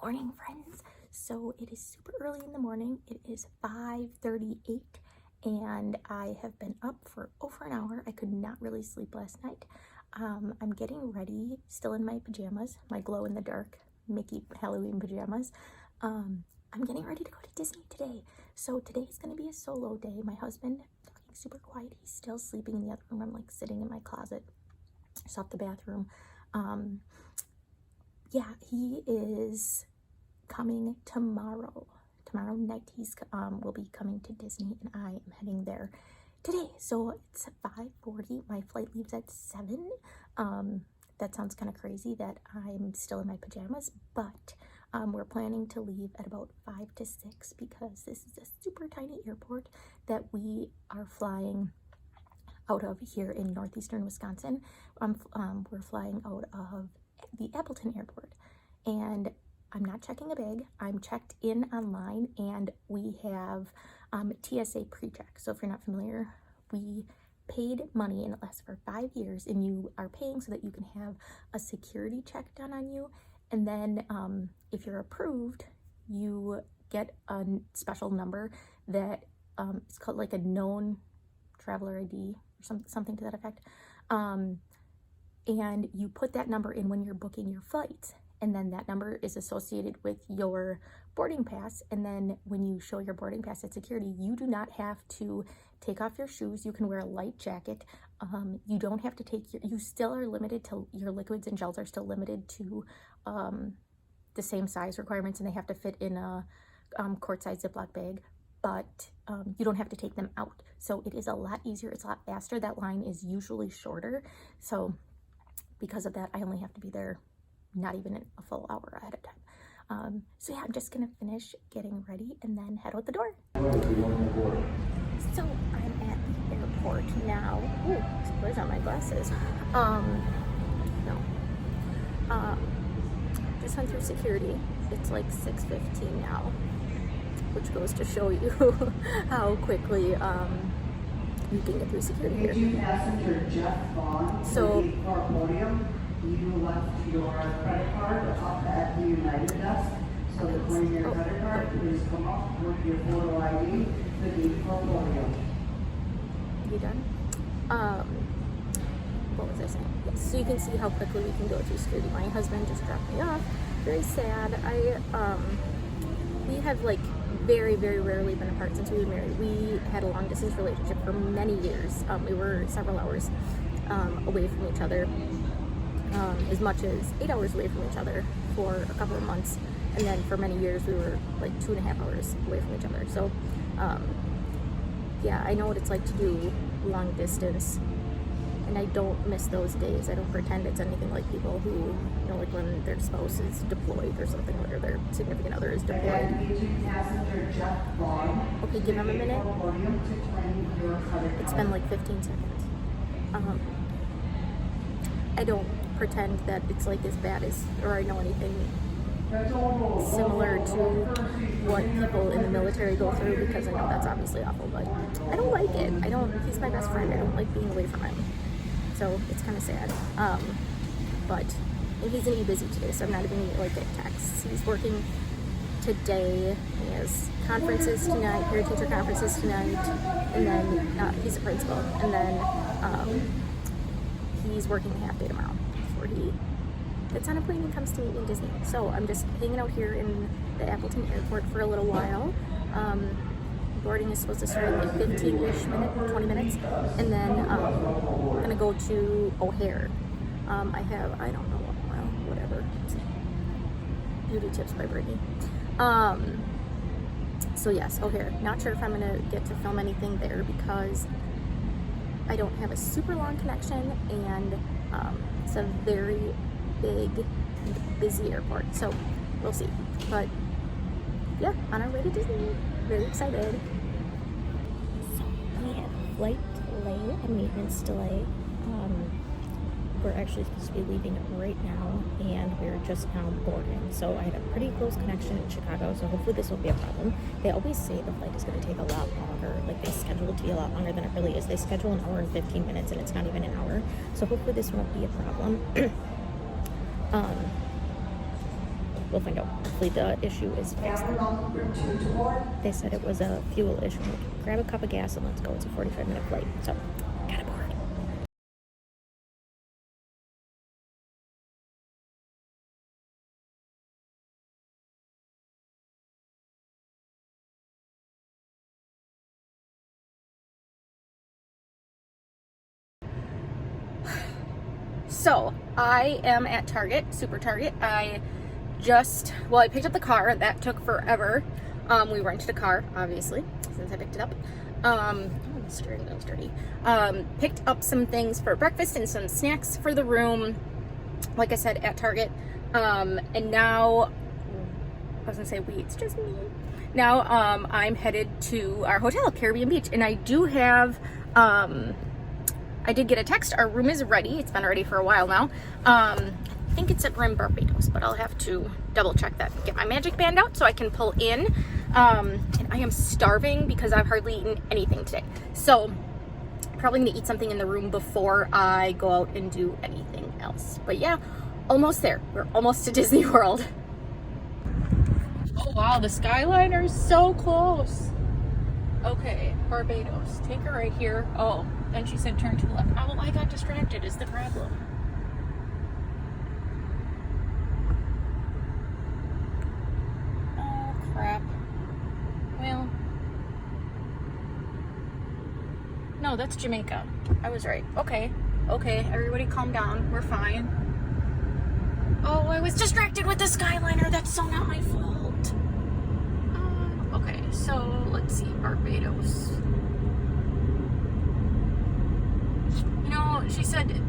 Morning, friends. So it is super early in the morning. It is 5:38 and I have been up for over an hour. I could not really sleep last night. I'm getting ready, still in my pajamas, my glow in the dark Mickey Halloween pajamas. I'm getting ready to go to Disney today. So today is going to be a solo day. My husband, talking super quiet, he's still sleeping in the other room. I'm like sitting in my closet, just off the bathroom. Yeah, he is coming tomorrow night. He's will be coming to Disney and I am heading there today. So it's 5:40. My flight leaves at 7. That sounds kind of crazy that I'm still in my pajamas, but we're planning to leave at about 5 to 6 because this is a super tiny airport that we are flying out of here in northeastern Wisconsin. We're flying out of the Appleton Airport, and I'm not checking a bag. I'm checked in online, and we have TSA pre-check. So if you're not familiar, we paid money and it lasts for 5 years, and you are paying so that you can have a security check done on you. And then if you're approved, you get a special number that is called like a known traveler ID or something to that effect. And you put that number in when you're booking your flights, and then that number is associated with your boarding pass. And then when you show your boarding pass at security, you do not have to take off your shoes. You can wear a light jacket. You don't have to take you still are limited to, your liquids and gels are still limited to the same size requirements, and they have to fit in a quart-size Ziploc bag, but you don't have to take them out. So it is a lot easier. It's a lot faster. That line is usually shorter. So because of that, I only have to be there not even a full hour ahead of time. So yeah, I'm just gonna finish getting ready and then head out the door. So I'm at the airport now. Ooh, where's on my glasses? Just went through security. It's like 6:15 now, which goes to show you how quickly you can get through security here. So you left your credit card up at the United desk. So to bring your credit card, please come up with your photo ID, the gate for podium. You done? What was I saying? Yes, so you can see how quickly we can go through security. My husband just dropped me off. Very sad. We have like very, very rarely been apart since we were married. We had a long distance relationship for many years. We were several hours away from each other. As much as 8 hours away from each other for a couple of months, and then for many years we were like 2.5 hours away from each other. So yeah, I know what it's like to do long distance, and I don't miss those days. I don't pretend it's anything like people who, you know, like when their spouse is deployed or something, or their significant other is deployed. Okay, give him a minute. It's been like 15 seconds. I don't pretend that it's like as bad as, or I know anything similar to what people in the military go through, because I know that's obviously awful, but I don't like it. He's my best friend. I don't like being away from him. So it's kind of sad. But he's gonna be busy today, so I'm not even gonna like get texts. He's working today. He has conferences tonight, parent teacher conferences tonight, and then he's a principal, and then he's working a half day tomorrow before he gets on a plane and comes to meet me in Disney. So I'm just hanging out here in the Appleton Airport for a little while. Boarding is supposed to start in like 15-ish minutes, 20 minutes, and then I'm gonna go to O'Hare. I don't know, well, whatever. Beauty tips by Brittany. So yes, O'Hare. Not sure if I'm gonna get to film anything there because I don't have a super long connection, and it's a very big and busy airport, so we'll see. But yeah, on our way to Disney. Very excited. So we have a flight delay, a maintenance delay. We're actually supposed to be leaving right now, and we're just now boarding. So I had a pretty close connection in Chicago, so hopefully this won't be a problem. They always say the flight is going to take a lot longer. Like, they schedule it to be a lot longer than it really is. They schedule an hour and 15 minutes, and it's not even an hour. So hopefully this won't be a problem. we'll find out. Hopefully the issue is fixed. They said it was a fuel issue. Like, grab a cup of gas and let's go. It's a 45-minute flight. So, got aboard. So, I am at Target, Super Target. I picked up the car. That took forever. We rented a car, obviously, since I picked it up. Oh, the steering wheel's dirty. Picked up some things for breakfast and some snacks for the room, like I said, at Target. And now, I was gonna say it's just me. Now, I'm headed to our hotel, Caribbean Beach, and I do have, I did get a text. Our room is ready. It's been ready for a while now. I think it's at room Barbados, but I'll have to double check that. Get my magic band out so I can pull in. And I am starving because I've hardly eaten anything today. So probably gonna eat something in the room before I go out and do anything else. But yeah, almost there. We're almost to Disney World. Oh wow, the Skyliner is so close. Okay, Barbados. Take her right here. Oh, then she said turn to the left. Oh, I got distracted is the problem. Oh, crap. Well. No, that's Jamaica. I was right. Okay. Okay, everybody calm down. We're fine. Oh, I was distracted with the Skyliner. That's so not my fault. Okay, so let's see, Barbados. You know, she said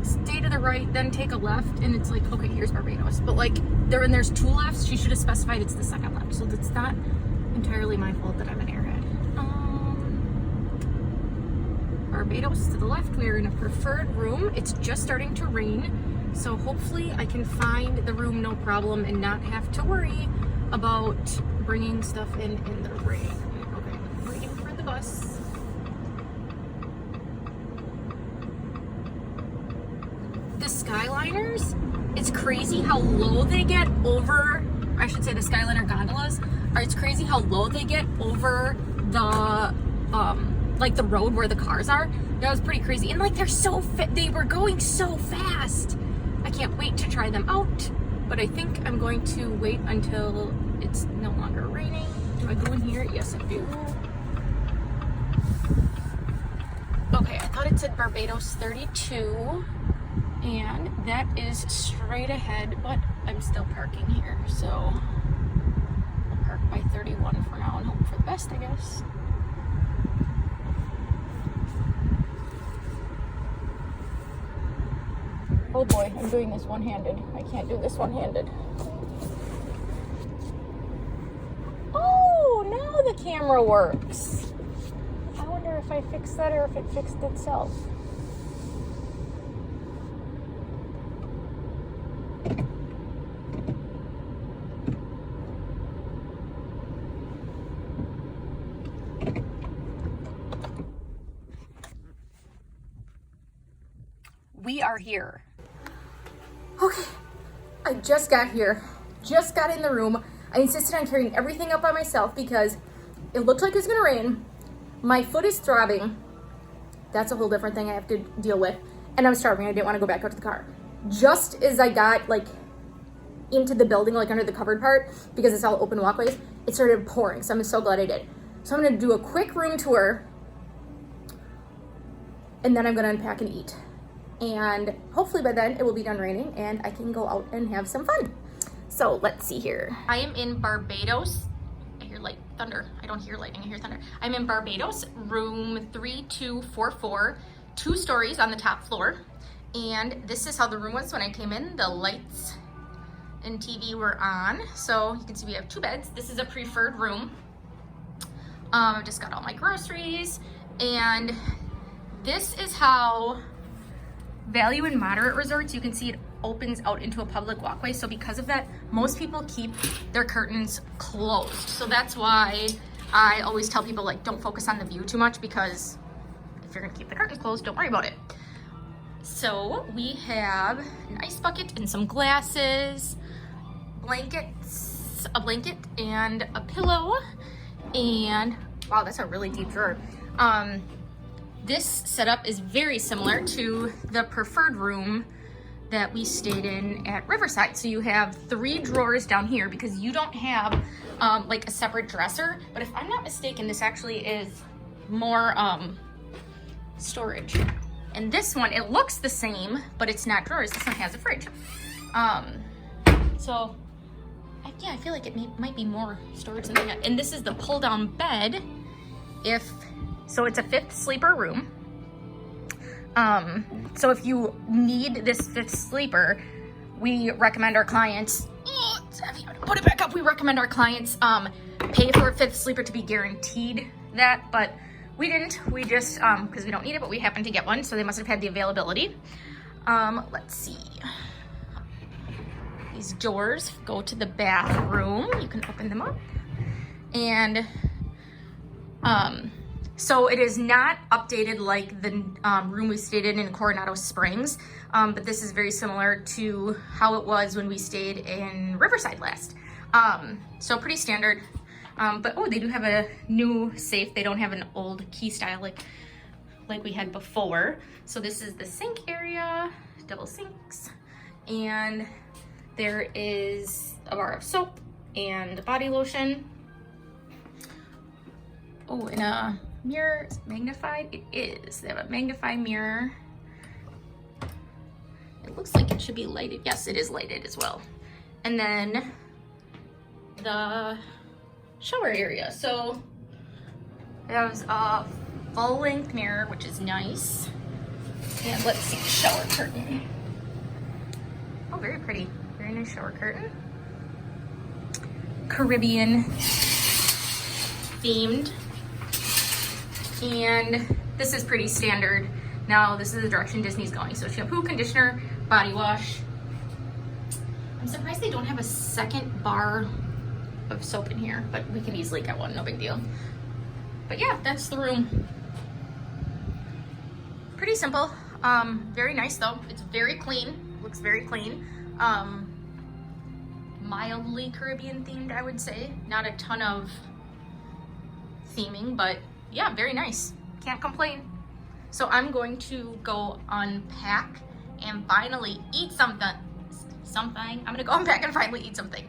stay to the right, then take a left, and it's like, okay, here's Barbados. But like, there's two lefts. She should have specified it's the second left. So it's not entirely my fault that I'm an airhead. Barbados to the left. We're in a preferred room. It's just starting to rain, so hopefully I can find the room no problem and not have to worry about bringing stuff in the rain. Okay, waiting for the bus. The Skyliners, it's crazy how low they get over, I should say the Skyliner gondolas, it's crazy how low they get over the, like the road where the cars are. That was pretty crazy. And like, they were going so fast. I can't wait to try them out, but I think I'm going to wait until it's no longer raining. Do I go in here? Yes, I do. Okay, I thought it said Barbados 32, and that is straight ahead, but I'm still parking here, so I'll park by 31 for now and hope for the best, I guess. Oh boy, I'm doing this one-handed. I can't do this one-handed. Oh, now the camera works. I wonder if I fixed that or if it fixed itself. We are here. Okay, I just got here, just got in the room. I insisted on carrying everything up by myself because it looked like it was gonna rain. My foot is throbbing. That's a whole different thing I have to deal with. And I'm starving, I didn't wanna go back out to the car. Just as I got like into the building, like under the covered part, because it's all open walkways, it started pouring, so I'm so glad I did. So I'm gonna do a quick room tour and then I'm gonna unpack and eat. And hopefully by then it will be done raining and I can go out and have some fun. So let's see here. I am in Barbados. I hear thunder. I don't hear lightning, I hear thunder. I'm in Barbados, room 3244, 2 stories on the top floor. And this is how the room was when I came in. The lights and TV were on. So you can see we have 2 beds. This is a preferred room. I just got all my groceries. And this is how value and moderate resorts, you can see it opens out into a public walkway. So because of that, most people keep their curtains closed. So that's why I always tell people, like, don't focus on the view too much, because if you're gonna keep the curtains closed, don't worry about it. So we have an ice bucket and some glasses. blankets, a blanket and a pillow, and wow, that's a really deep drawer. This setup is very similar to the preferred room that we stayed in at Riverside. So you have 3 drawers down here because you don't have like a separate dresser, but if I'm not mistaken, this actually is more storage. And this one, it looks the same, but it's not drawers. This one has a fridge. So yeah, I feel like it might be more storage than that. And this is the pull down bed. So it's a 5th sleeper room. So if you need this 5th sleeper, we recommend our clients, it's heavy, put it back up. We recommend our clients pay for a 5th sleeper to be guaranteed that, but we didn't. We just, because we don't need it, but we happened to get one, so they must have had the availability. Let's see. These doors go to the bathroom. You can open them up. And so it is not updated like the room we stayed in Coronado Springs, but this is very similar to how it was when we stayed in Riverside last. So pretty standard. But oh, they do have a new safe. They don't have an old key style like we had before. So this is the sink area, double sinks, and there is a bar of soap and body lotion. Oh, and a mirror. Is it magnified? It is. They have a magnified mirror. It looks like it should be lighted. Yes, it is lighted as well. And then the shower area. So it has a full length mirror, which is nice. And let's see the shower curtain. Oh, very pretty. Very nice shower curtain. Caribbean themed. And this is pretty standard. Now this is the direction Disney's going. So shampoo, conditioner, body wash. I'm surprised they don't have a second bar of soap in here, but we can easily get one, no big deal. But yeah, that's the room. Pretty simple. Very nice though. It's very clean. Looks very clean. Mildly Caribbean themed, I would say. Not a ton of theming, but yeah, very nice. Can't complain. So I'm going to go unpack and finally eat something. I'm gonna go unpack and finally eat something.